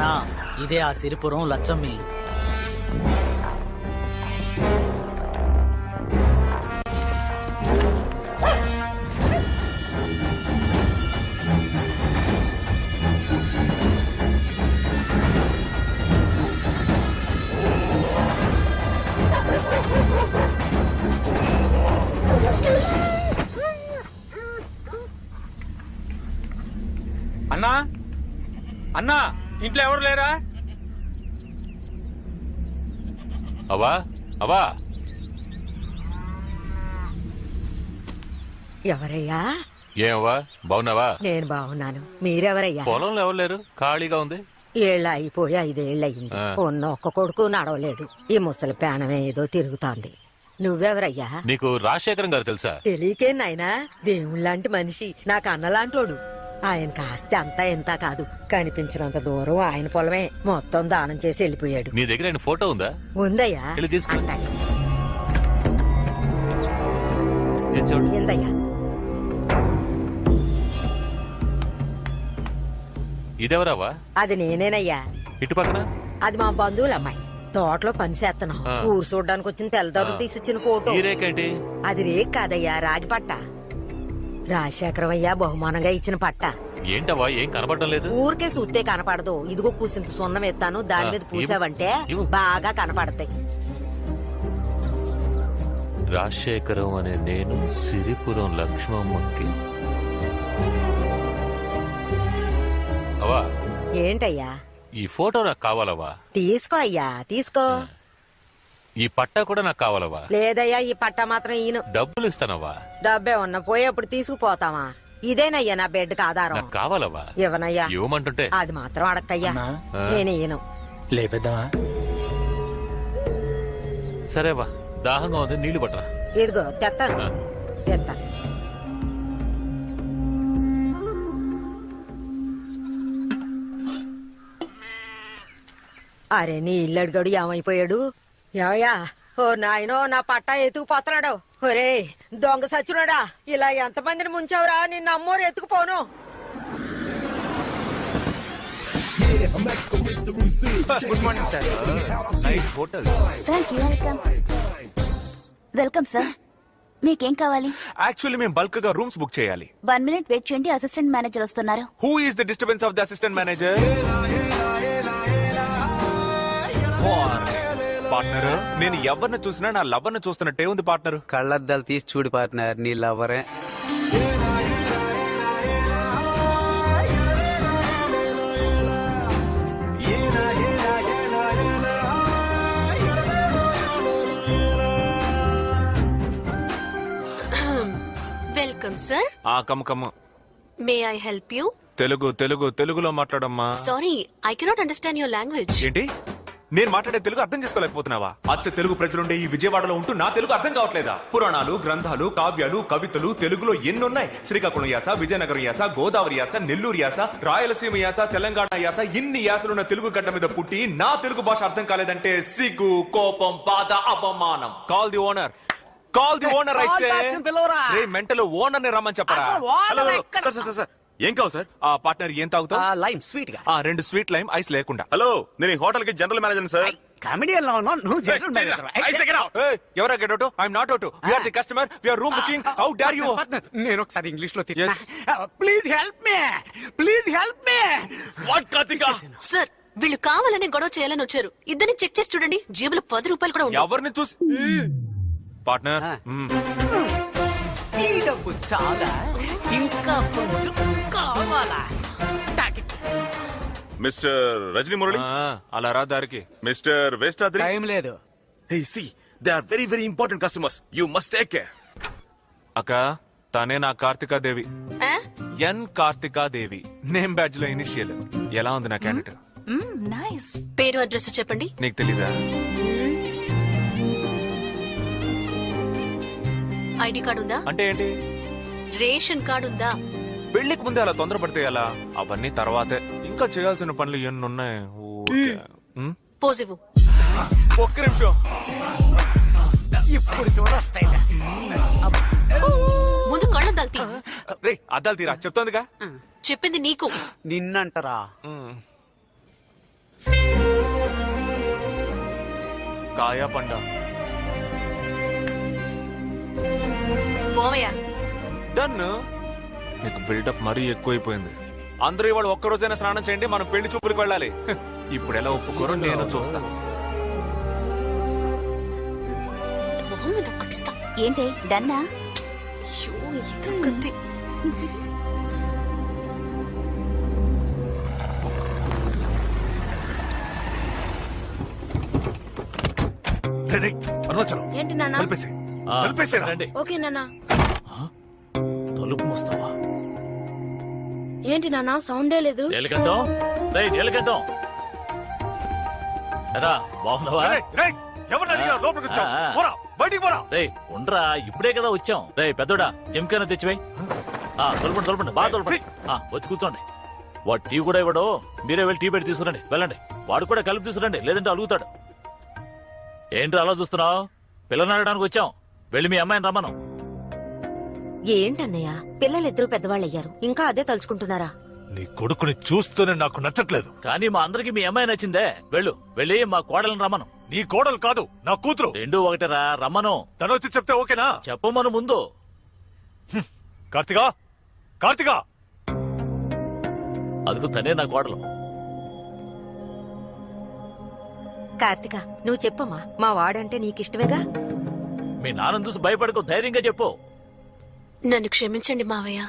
అన్నా ఇదే ఆ సిరిపురం లచ్చం మిల్లు. అన్నా అన్నా ఇంట్లో ఎవరు లేరా? అవా అవా ఎవరయ్యా? ఏమవ్వా బాగున్నావా? నేను బాగున్నాను. మీరెవరయ్యా? పొలంలో ఎవరు లేరు, ఖాళీగా ఉంది. ఏళ్ళు అయిపోయి 5 ఏళ్ళయింది. ఉన్న ఒక్క కొడుకు నడవలేడు. ఈ ముసలి పేనమే ఏదో తిరుగుతోంది. నువ్వెవరయ్యా? నీకు రాజశేఖరం గారు తెలుసా? తెలియకే నాయనా, దేవుళ్ళంటి మనిషి, నాకు అన్నలాంటోడు. ఆయనకి ఆస్తి అంతా ఎంత కాదు, కనిపించినంత దూరం ఆయన పొలమే. మొత్తం దానం చేసి వెళ్ళిపోయాడు. నీ దగ్గర ఆయన ఫోటో ఉందా? ఉందయ్యా. వెళ్ళి తీసుకో. అంటాయి. ఏం చూడు. ఎందయ్యా? ఇదెవరావా? అది నేనేనయ్యా. ఇటు పక్కన అది మా బంధువుల అమ్మాయి. తోటలో పని చేస్తున్నాం. ఊరు చూడడానికి వచ్చిన తెల్లదారులు తీసిచ్చిన ఫోటో. ఈ రేకేంటి? అది రేక్ కాదయ్యా, రాగి పట్ట. రాజశేఖరం అయ్యా బహుమానంగా ఇచ్చిన పట్ట. ఏంటవా, ఏం కనబడడం లేదు? ఊరికే సూత్తే కనపడదు. ఇదిగో కూసింత సున్నం ఎత్తాను, దాని మీద పూసావంటే బాగా కనపడతాయి. రాజశేఖరం అనే నేను సిరిపురం లక్ష్మమ్మకి. అవా ఏంటయ్యా? ఈ ఫోటో నాకు కావాలవా? తీసుకో అయ్యా, తీసుకో. ఈ పట్టా కూడా నాకు కావాలవా? లేదయ్యా, ఈ పట్ట మాత్రం ఈయన. డబ్బులు ఇస్తానవా? డబ్బే ఉన్న పోయేప్పుడు తీసుకుపోతావా? ఇదేనయ్యా నా బెడ్కి ఆధారం. నాకు కావాలవా? ఇవ్వనయ్యా. ఇవ్వమంటుంటే అది మాత్రం అడక్కయ్యా, నేను ఈయను. లేపేద్దామా? సరేవా, దాహంగా ఉంది, నీళ్లు పట్టరా. ఇదిగో తెత్తాను, తెత్తా. అరే నీ ఇల్లు అడిగాడు, ఏమైపోయాడు? ఏమయ్యా? ఓ నాయనో, నా పట్టా ఎత్తుకుపోతున్నాడు. ఒరే దొంగ సచ్చునాడా, ఇలా ఎంతమందిని ముంచావురా? నిన్ను అమ్మోరు ఎత్తుకుపోను. Good morning sir. Nice hotel. Welcome sir. మీకేం కావాలి? యాక్చువల్లీ మేము బల్క్ గా రూమ్స్ బుక్ చేయాలి. 1 మినిట్ వెయిట్ చేయండి, అసిస్టెంట్ మేనేజర్ వస్తున్నారు. Who is the disturbance of the assistant manager? Partner, నేను ఎవరిని చూసినా నా లవర్ ని చూస్తున్నట్టే ఉంది పార్ట్నర్. కళ్ళద్దాలు తీసి చూడు పార్ట్నర్, నీ లవరే. Welcome sir. Come come. May I help you? తెలుగులో మాట్లాడమ్మా. Sorry, I cannot understand your language. ఏంటి, నేను మాట్లాడే తెలుగు అర్థం చేసుకోలేకపోతున్నావా? అచ్చ తెలుగు ప్రజలుండే ఈ విజయవాడలో ఉంటూ నా తెలుగు అర్థం కావట్లేదా? పురాణాలు, గ్రంథాలు, కావ్యాలు, కవితలు తెలుగులో ఎన్నున్నాయి. శ్రీకాకుళం యాస, విజయనగరం యాస, గోదావరి యాస, నెల్లూరు యాస, రాయలసీమ యాస, తెలంగాణ యాస, ఇన్ని యాసలున్న తెలుగు గడ్డ మీద పుట్టి నా తెలుగు భాష అర్థం కాలేదంటే సిగ్గు, కోపం, బాధ, అవమానం. Call the owner. Call the owner. అయితే మెంటల్ ఓనర్ ని రమ్మని చెప్పరా? ఏం కావాలి సార్? పార్ట్నర్ ఏం తాగుతావు? లైమ్ స్వీట్ గా. 2 స్వీట్ లైమ్ ఐస్ లేకుండా. హలో, నేను ఈ హోటల్ కి జనరల్ మేనేజర్ సార్. కామెడియన్ లో ఉన్నావు నువ్వు, జనరల్ మేనేజర్. ఎవరా get out? I'm not out. We are the customer, we are room booking. How dare you? నేను ఒకసారి ఇంగ్లీష్ లో తిట్టా. Please help me, please help me. What Karthika? Sir, వీళ్ళు కావాలనే గొడవ చేయాలని వచ్చారు. ఇద్దరిని చెక్ చేసి చూడండి, జేబులో 10 రూపాయలు కూడా ఉన్నాయి. ఎవరిని చూసి? పార్ట్నర్, ఈ డబ్బు చాలా, ఇంకా కొంచెం కావాలా? మిస్టర్ రజనీ మురళి, అలా రా దారికి. మిస్టర్ వేస్టాద్రి. టైం లేదు. Hey see, they are very very important customers. You must take care. అక్క, తనే నా Karthikadevi. N Karthikadevi. Name badge లో ఇనిషియల్. ఎలా ఉంది నా క్యాండిడేట్? నైస్. పేరు, అడ్రస్ చెప్పండి. నీకు తెలీదా? ఐడి కార్డు ఉందా? అంటే ఏంటి? రేషన్ కార్డు ఉందా? పెళ్లికి ముందే అలా తొందరపడితే ఎలా? అవన్నీ తర్వాతే. ఇంకా చేయాల్సిన పనులు ఎన్ని ఉన్నాయి. పోజివ్. ఒక్క నిమిషం. ఇప్పుడు చూడొస్తాయి. ముందు కళ్ళద్దాలు తీ. రే, అద్దాలు తీరా చెప్తోందిగా. చెప్పింది నీకు. నిన్నంటరా? కాయా పండా పోవయ్యా. డన్. నీకు బిల్డప్ మరీ ఎక్కువైపోయింది. అందరూ ఇవాళ ఒక్కరోజైనా స్నానం చేయండి, మనం పెళ్లి చూపులకు వెళ్ళాలి. ఇప్పుడు ఎలా ఒప్పుకోరో నేను చూస్తా. మొహం మీద ఒక్కటిస్తా. ఏంటి డన్నా? అయ్యో, ఇదొక్కతి. అరుణాచలం ఏంటి నాన్న? కలిపేసేరా. ఓకే నాన్న. తలుపు మూస్తావా? ఏంటి నాన్న సౌండే లేదు? నీలకంఠం, రేయ్ నీలకంఠం, ఎరా బాగున్నావా? రేయ్ ఉండరా, ఇప్పుడే కదా వచ్చాం. రేయ్ పెద్దోడా జంకైనా తెచ్చిపోయి. తొలపండి బాగా తొలపండి. వచ్చి కూర్చోండి. వాడు టీ కూడా ఇవ్వడు, మీరే వెళ్ళి టీ పెట్టి తీసుకురండి. వెళ్ళండి. వాడు కూడా కలిపి తీసుకురండి, లేదంటే అలుగుతాడు. ఏంటి అలా చూస్తున్నావు? పిల్లని అడగడానికి వచ్చాం. వెళ్ళి మీ అమ్మాయిని రమ్మను. ఏంటన్నయ్య, పిల్లలిద్దరూ పెద్దవాళ్ళయ్యారు, ఇంకా అదే తలుచుకుంటున్నారా? నీ కొడుకుని చూస్తూనే నాకు నచ్చట్లేదు. కానీ మా అందరికి మీ అమ్మాయి నచ్చిందే. వెళ్ళి మా కోడలను రమ్మను. నీ కోడలు కాదు, నా కూతురు. రెండు ఒకటేరా, రమ్మను. తను వచ్చి చెప్తే ఓకేనా? చెప్పమను ముందు. కార్తిగా, కార్తిగా, అదుకు తనే నా కోడలు. కార్తిక, నువ్వు చెప్పమ్మా, మా వాడంటే నీకిష్టమేగా? మీ నాన్న చూసి భయపడకు, ధైర్యంగా చెప్పు. నన్ను క్షమించండి మావయ్య.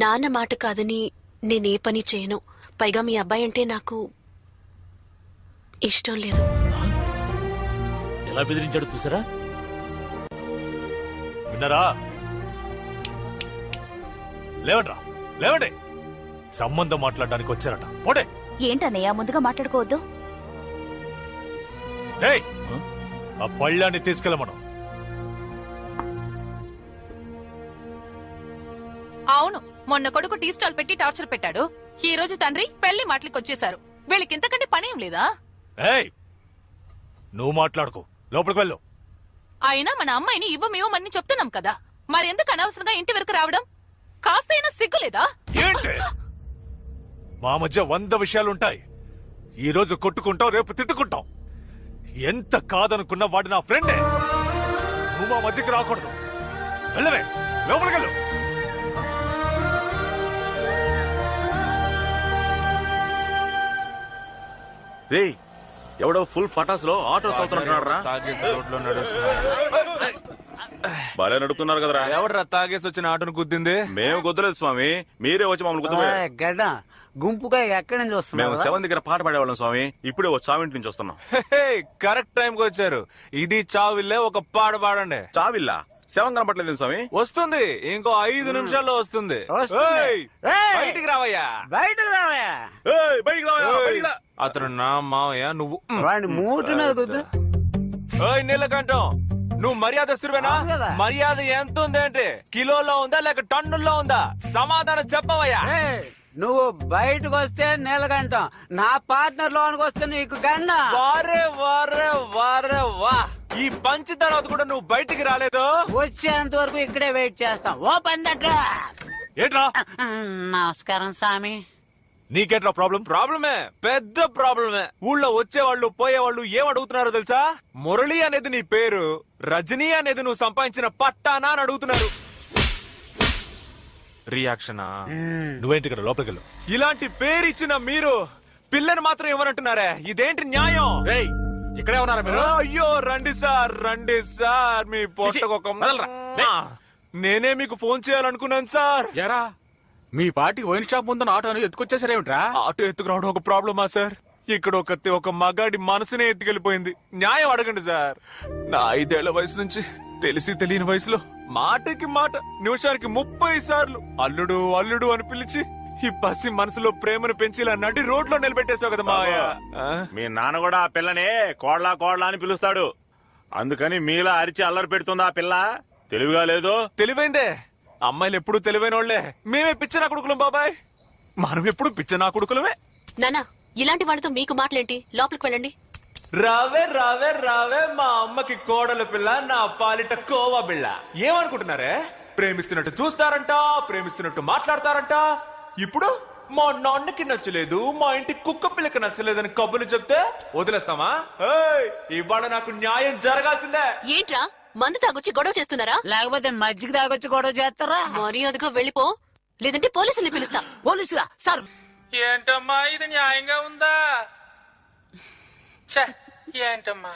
నాన్న మాట కాదని నేనే పని చేయను. పైగా మీ అబ్బాయి అంటే నాకు ఇష్టం లేదు. ఎలా బెదిరించాడు చూసారా? విన్నారా? లేవండ్రా, లేవండి. సంబంధం మాట్లాడడానికి వచ్చారట. పోడే. ఏంటన్నయ్య ముందుగా మాట్లాడుకోవద్దు? ఏయ్, ఆ పళ్ళాన్ని తీసుకెళ్ళమను. అవును, మొన్న కొడుకు టీ స్టాల్ పెట్టి టార్చర్ పెట్టాడు. ఈ రోజు తండ్రి పెళ్లి మాటలకి వచ్చేశారు. వీళ్ళకి ఇంతకంటే పని ఏం లేదా? ఏయ్, నువ్వు మాట్లాడుకో, లోపలికి వెళ్ళు. అయినా మన అమ్మాయిని ఇవ్వమని చెప్తున్నాం కదా, మరెందుకు అనవసరంగా ఇంటి వరకు రావడం? కాస్తైనా సిగ్గులేదా? ఏంటి? మా మధ్య 100 విషయాలుంటాయి. ఈ రోజు కొట్టుకుంటాం, రేపు తిట్టుకుంటాం. ఎంత కాదనుకున్నా వాడు నా ఫ్రెండే. నువ్వు మా మధ్యకి రాకూడదు. వెళ్ళవే, లోపలికి వెళ్ళు. రేయ్, ఎవడో ఫుల్ పటాసులో ఆటో తోలుతున్నారా? బాగా నడుపుతున్నారు కదరా. ఎవడరా తాగేసి వచ్చిన ఆటోను గుద్దింది? మేము కుదరలేదు స్వామి, మీరే వచ్చి మమ్మల్ని కుదరలేదు. గడ్డ గుంపుగా ఎక్కడి నుంచి మేము వస్తున్నారు? 7 దగ్గర పాట పాడేవాళ్ళం స్వామి, ఇప్పుడే వచ్చి చావింటి నుంచి వస్తున్నాం. కరెక్ట్ టైం కి వచ్చారు. ఇది చావిల్లే, ఒక పాట పాడండి. చావిల్లా 7 కనపట్లేదు స్వామి. వస్తుంది, ఇంకో 5 నిమిషాల్లో వస్తుంది. వస్తుంది. ఏయ్, ఏయ్, బయటికి రావయ్యా. బయటకు రావయ్యా. ఏయ్, బయటికి రావయ్యా, బయటికి రా. అతను నా మావయ్య, నువ్వు వాడిని మూటు మీద కుద్దు. ఓయ్ నీలకంఠం, నువ్వు మర్యాదస్తుడివేనా? అవును కదా. మర్యాద ఎంత ఉంది అంటే కిలోలో ఉందా లేక టన్నుల్లో ఉందా? సమాధానం చెప్పవయ్యా. ఏయ్, నువ్వు బయటకు వస్తే నీలకంఠం, నా పార్ట్నర్ లోనికి వస్తే నీకు గండ. వారే వారే వారే వా, ఈ పంచి తర్వాత కూడా నువ్వు బయటికి రాలేదు. వచ్చేంత వరకు ఇక్కడే వెయిట్ చేస్తాం. ఓ పందట. ఏంట్రా? నమస్కారం స్వామి. నీకేట్రా ప్రాబ్లం? ప్రాబ్లమే, పెద్ద ప్రాబ్లమే. ఊళ్ళో వచ్చేవాళ్ళు పోయేవాళ్ళు ఏం అడుగుతున్నారో తెలుసా? మురళి అనేది నీ పేరు, రజనీ అనేది నువ్వు సంపాదించిన పట్టానా అని అడుగుతున్నారు. రియాక్షనా? నువ్వేంటి ఇక్కడ? లోపలికి వెళ్ళు. ఇలాంటి పేరు ఇచ్చిన మీరు పిల్లని మాత్రం ఇవ్వనంటున్నారే, ఇదేంటి న్యాయం? ఇక్కడే ఉన్నారా మీరు? అయ్యో రండి సార్, మీ పొట్టకొక నేనే మీకు ఫోన్ చేయాలనుకున్నాను సార్. ఎరా, మీ పార్టీ వైన్ షాప్ ముందు ఆటోని ఎత్తుకొచ్చేసారేమిట్రా? ఆటో ఎత్తుకురావడం ఒక ప్రాబ్లమా సార్? ఇక్కడ ఒక మగాడి మనసునే ఎత్తుకెళ్ళిపోయింది. న్యాయం అడగండి సార్. నా 5 ఏళ్ల వయసు నుంచి తెలిసి తెలియని వయసులో మాటకి మాట, నిమిషానికి 30 సార్లు అల్లుడు అల్లుడు అని పిలిచి ఈ పసి మనసులో ప్రేమను పెంచి ఇలా నడి రోడ్లో నిలబెట్టేసావు కదా మావయ్య. మీ నాన్న కూడా ఆ పిల్లని కోడ్లా కోడ్లా అని పిలుస్తాడు. అందుకని మీలా అరిచి అల్లరి పెడుతుంది ఆ పిల్ల. తెలివిగా లేదు? తెలివైందే. అమ్మాయిలు ఎప్పుడు తెలివైన వాళ్ళే. మేమే పిచ్చనా కొడుకులం బాబాయ్, మనం ఎప్పుడు పిచ్చనా కొడుకులమే. నానా, ఇలాంటి వాళ్ళతో మీకు మాటలేంటి? లోపలికి వెళ్ళండి. రావే రావే రావే, మా అమ్మకి కోడల పిల్ల, నా పాలిట కోవా బిళ్ళ. ఏమనుకుంటున్నారే? ప్రేమిస్తున్నట్టు చూస్తారంట, ప్రేమిస్తున్నట్టు మాట్లాడతారంట. ఇప్పుడు మా నాన్నకి నచ్చలేదు, మా ఇంటి కుక్క పిల్లకి నచ్చలేదని కబుర్లు చెప్తే వదిలేస్తామా? ఏయ్, ఇవాళ నాకు న్యాయం జరగాల్సిందే. ఏంట్రా మందు తాగొచ్చి గొడవ చేస్తున్నారా? లేకపోతే మజ్జిగ తాగొచ్చి గొడవ చేస్తారా? మర్యాదగా వెళ్ళిపో, లేదంటే పోలీసుల్ని పిలుస్తా. పోలీసులా సార్? ఏంటమ్మా ఇది న్యాయంగా ఉందా? ఏంటమ్మా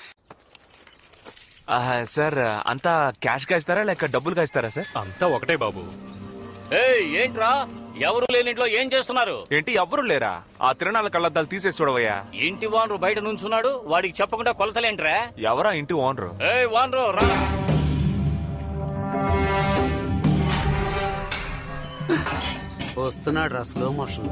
సార్ అంతా క్యాష్ గా ఇస్తారా లేక డబ్బులుగా ఇస్తారా సార్? అంతా ఒకటే బాబు. ఏంట్రా ఎవరు లేని ఇంట్లో ఏం చేస్తున్నారు? ఏంటి ఎవ్వరు లేరా? ఆ తిరణాల కళ్ళద్దాలు తీసేసి చూడవయ్యా. ఇంటి వానరు బయట నుంచున్నాడు, వాడికి చెప్పకుండా కొలతలేంట్రా? ఎవరా ఇంటి ఓనరు? వానరు రా. వస్తున్నాడు రా స్లో మోషన్.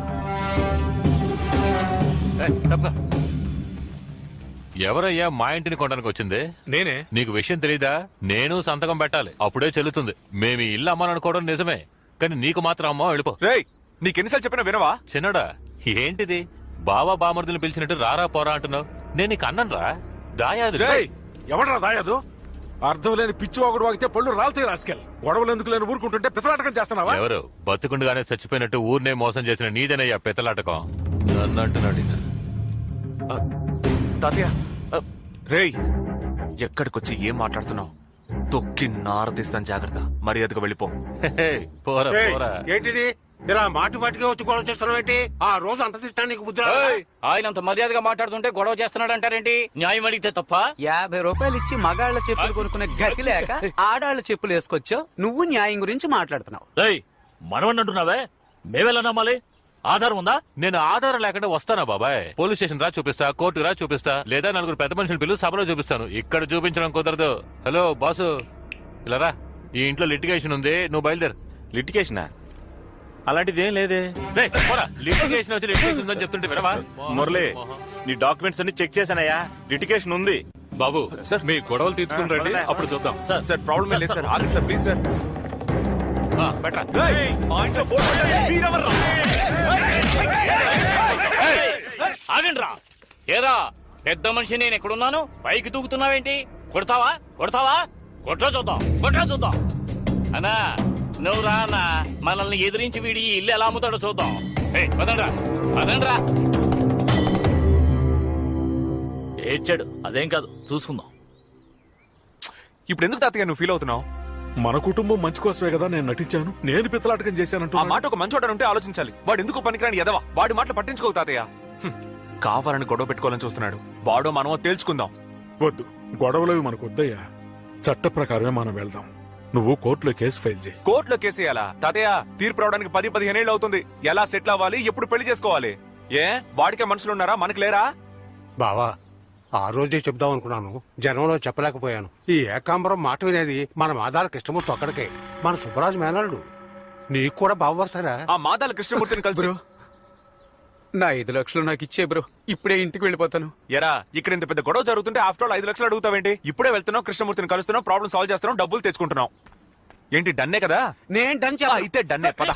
ఎవరయ్యా మా ఇంటిని కొనడానికి వచ్చింది? నేనే. నీకు విషయం తెలీదా? నేను సంతకం పెట్టాలి, అప్పుడే చెల్లుతుంది. మేము ఈ ఇల్లు అమ్మాలనుకోవడం నిజమే, కానీ నీకు మాత్రం అమ్మా వెళ్ళిపో. రేయ్, నీకెన్నిసార్లు చెప్పినా వినవా? చిన్నడా, ఏంటిది బావా బామర్దులు పిలిచినట్టు రారా పోరా అంటున్నావు? నేను నీకు అన్నరా దాయాదు. ఎవడరా దాయాదు? అర్థం లేని పిచ్చి ఒకడు వాగితే పళ్ళు రాలుతాయి రాసుకెళ్ళి. గొడవలు ఎందుకు లేని ఊరుకుంటుంటే పితలాటకం చేస్తున్నావా? ఎవరు బతుకుండగానే చచ్చిపోయినట్టు ఊరినే మోసం చేసిన నీదేనయ్యా పెత్తలాటకం. నన్ను అంటున్నాడు ఈయన. తాతయ్య, రేయ్, ఎక్కడికొచ్చి ఏం మాట్లాడుతున్నావు? తొక్కి నారదీస్తాను, జాగ్రత్త. మర్యాదగా వెళ్ళిపో. పోరా పోరా. ఏంటిది ఇలా మాటి మాటిగా వచ్చి గొడవ చేస్తున్నావేంటి? ఆ రోజు అంత తిట్టానికి బుద్ధి ఆయన అంత మర్యాదగా మాట్లాడుతుంటే గొడవ చేస్తున్నాడు అంటారేంటి? న్యాయం అడిగితే తప్ప? 50 రూపాయలు ఇచ్చి మగాళ్ళ చెప్పులు కొనుక్కునే గతి లేక ఆడాళ్ల చెప్పులు వేసుకొచ్చావు. నువ్వు న్యాయం గురించి మాట్లాడుతున్నావు. మనవన్ అంటున్నావే, మేవెలా నమ్మాలి? ఆధారం ఉందా? నేను ఆధారం లేకుండా వస్తానా బాబాయ్? పోలీస్ స్టేషన్ రా చూపిస్తా, కోర్టు రా చూపిస్తా, లేదా నలుగురు పెద్ద మనుషులు పిలువు సభలో చూపిస్తాను. ఇక్కడ చూపించడం కుదరదు. హలో బాసు, ఇలా రా. ఈ ఇంట్లో లిటిగేషన్ ఉంది, నువ్వు బయలుదేరు. లిటిగేషన్ అలాంటిదేం లేదే. లిటిగేషన్ వచ్చి లిటిగేషన్ ఉందని చెప్తుంటే వినవా? మురళి, నీ డాక్యుమెంట్స్ అన్ని చెక్ చేశానయ్యా, లిటిగేషన్ ఉంది. బాబు సార్, మీ గొడవలు తీర్చుకుని రండి, అప్పుడు చూద్దాం. సార్ ప్రాబ్లం లేదు సార్. ఆగండి సార్, ప్లీజ్ సార్. ఆగండ్రా. ఏరా పెద్ద మనిషి, నేను ఎక్కడున్నాను? పైకి దూకుతున్నావేంటి? కొడతావా కొడతావా? కొట్రా చూద్దాం, కొట్రా చూద్దాం. అన్నా నువ్వు రా అన్నా, మనల్ని ఎదిరించి వీడి ఈ ఇల్లు ఎలా అమ్ముతాడో చూద్దాం. పదండ్రా పదండ్రా. ఏడ్చాడు, అదేం కాదు, చూసుకుందాం. ఇప్పుడు ఎందుకు తాతయ్య నువ్వు ఫీల్ అవుతున్నావు? మన కుటుంబం మంచి కోసమే కదా నేను నటించాను. నేను పిత్తలాటకం చేశానంటూ ఆ మాట ఒక మంచోట ఉంటే ఆలోచించాలి. వాడు ఎందుకు పనికిరాని ఎదవా? వాడి మాటలు పట్టించుకోవు తాతయ్య. కావాలని గొడవ పెట్టుకోవాలని చూస్తున్నాడు. వాడో మనమో తేల్చుకుందాం. వద్దు, గొడవలవి మనకు వద్దయ్యా. చట్ట ప్రకారమే మనం వెళ్దాం. నువ్వు కోర్టులో కేసు ఫైల్ చేయి. కోర్టులో కేసు వేయాలా? తాతయ్య, తీర్పు రావడానికి 10-15 ఏళ్ళు అవుతుంది. ఎలా సెటిల్ అవ్వాలి? ఎప్పుడు పెళ్లి చేసుకోవాలి? ఏ వాడికే మనుషులు ఉన్నారా? మనకి లేరా? బావా, ఆ రోజే చెప్దాం అనుకున్నాను, జనంలో చెప్పలేకపోయాను. ఈ ఏకాంబరం మాట వినేది మన మాదాల కృష్ణమూర్తి ఒక్కడికే. మన సుబ్బరాజు మేనల్లుడు. నీకు కూడా బావవరసరా? ఆ మాదాల కృష్ణమూర్తిని కలిసి నా 5 లక్షలు నాకు ఇచ్చే బ్రో, ఇప్పుడే ఇంటికి వెళ్ళిపోతాను. ఎరా, ఇక్కడ ఇంత పెద్ద గొడవ జరుగుతుంటే ఆఫ్టర్ ఆల్ 5 లక్షలు అడుగుతావేంటి? ఇప్పుడే వెళ్తున్నావు, కృష్ణమూర్తిని కలుస్తున్నావు, ప్రాబ్లం సాల్వ్ చేస్తున్నావు, డబ్బులు తెచ్చుకుంటున్నావు. ఏంటి డన్నే కదా? నేను డన్ అయితే డన్నే పద.